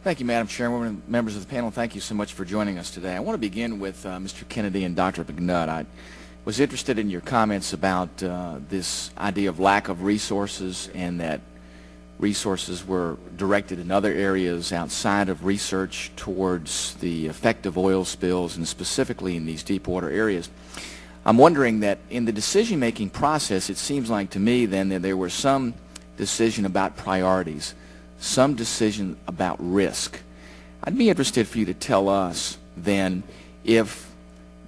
Thank you, Madam Chairwoman. Members of the panel, thank you so much for joining us today. I want to begin with Mr. Kennedy and Dr. McNutt. I was interested in your comments about this idea of lack of resources and that resources were directed in other areas outside of research towards the effect of oil spills and specifically in these deep water areas. I'm wondering that in the decision-making process, it seems like to me then that there was some decision about priorities, some decision about risk. I'd be interested for you to tell us then if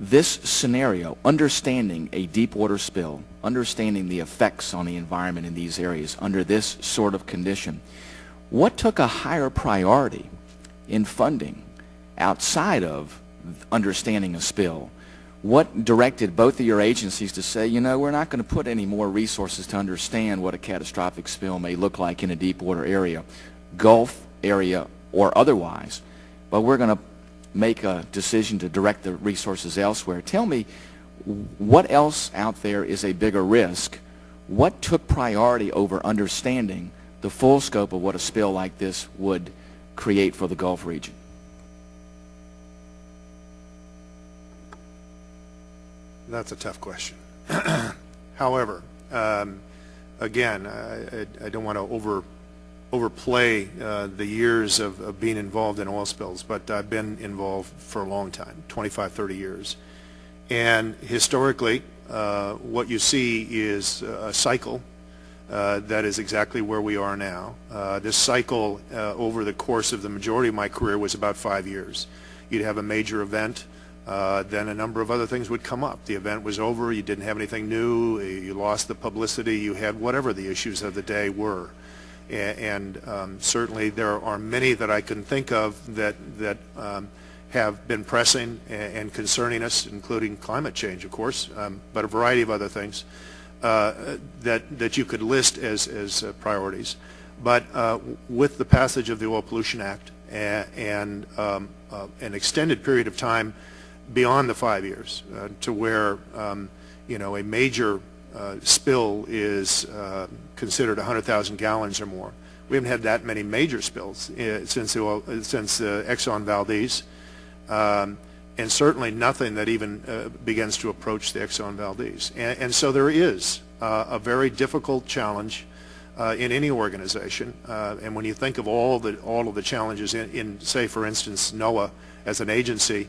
this scenario, understanding a deep water spill, understanding the effects on the environment in these areas under this sort of condition, what took a higher priority in funding outside of understanding a spill? What directed both of your agencies to say, you know, we're not going to put any more resources to understand what a catastrophic spill may look like in a deep water area, Gulf area or otherwise, but we're going to make a decision to direct the resources elsewhere? Tell me what else out there is a bigger risk? What took priority over understanding the full scope of what a spill like this would create for the Gulf region? That's a tough question. However, again, I don't want to overplay the years of being involved in oil spills, but I've been involved for a long time, 25, 30 years. And historically, what you see is a cycle that is exactly where we are now. This cycle over the course of the majority of my career was about 5 years. You'd have a major event, then a number of other things would come up. The event was over, you didn't have anything new, you lost the publicity, you had whatever the issues of the day were. And certainly there are many that I can think of that have been pressing and concerning us, including climate change, of course, but a variety of other things that you could list as priorities. But with the passage of the Oil Pollution Act and an extended period of time beyond the 5 years to where you know, a major spill is considered 100,000 gallons or more. We haven't had that many major spills since Exxon Valdez, and certainly nothing that even begins to approach the Exxon Valdez. And so there is a very difficult challenge in any organization. And when you think of all of the challenges in, say, for instance, NOAA as an agency,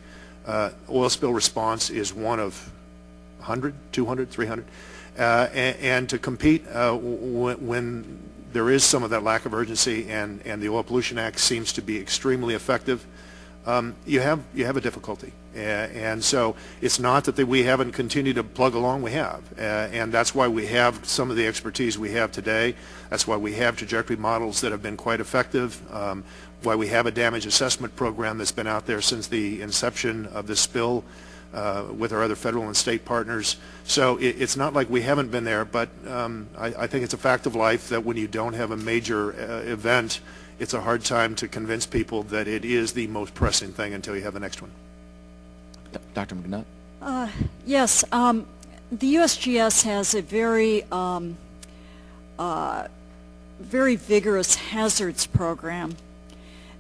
oil spill response is one of 100, 200, 300. And to compete when there is some of that lack of urgency and the Oil Pollution Act seems to be extremely effective, you have a difficulty. And so it's not that we haven't continued to plug along, we have. And that's why we have some of the expertise we have today. That's why we have trajectory models that have been quite effective, why we have a damage assessment program that's been out there since the inception of the spill with our other federal and state partners. So it's not like we haven't been there, but I think it's a fact of life that when you don't have a major event, it's a hard time to convince people that it is the most pressing thing until you have the next one. Dr. McNutt? Yes, the USGS has a very vigorous hazards program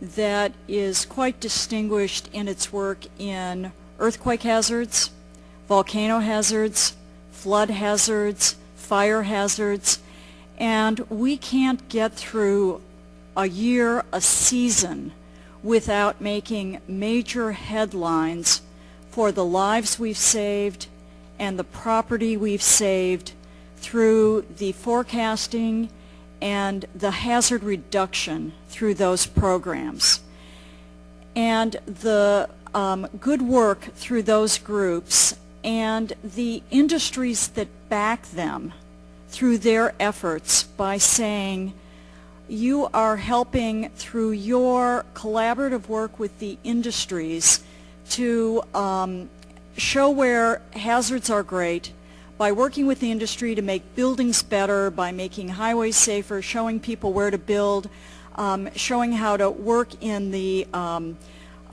that is quite distinguished in its work in earthquake hazards, volcano hazards, flood hazards, fire hazards, and we can't get through a year, a season, without making major headlines for the lives we've saved and the property we've saved through the forecasting and the hazard reduction through those programs. And the good work through those groups and the industries that back them through their efforts by saying, you are helping through your collaborative work with the industries to show where hazards are great, by working with the industry to make buildings better, by making highways safer, showing people where to build, showing how to work in the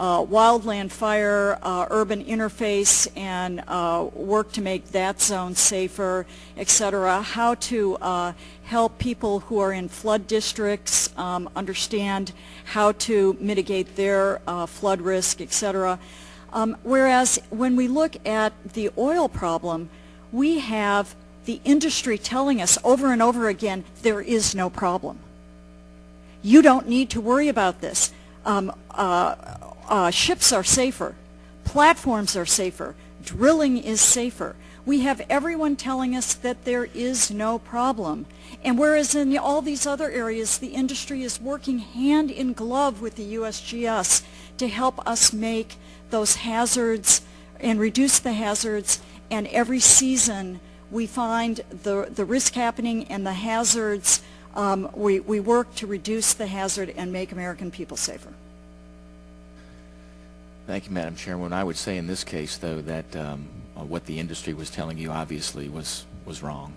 wildland fire, urban interface, and work to make that zone safer, etc. How to help people who are in flood districts understand how to mitigate their flood risk, etc. Whereas when we look at the oil problem, we have the industry telling us over and over again, there is no problem. You don't need to worry about this. Ships are safer. Platforms are safer. Drilling is safer. We have everyone telling us that there is no problem. And whereas in all these other areas, the industry is working hand in glove with the USGS to help us make those hazards and reduce the hazards. And every season we find the risk happening and the hazards. We work to reduce the hazard and make American people safer. Thank you, Madam Chairman. I would say in this case, though, that what the industry was telling you obviously was wrong.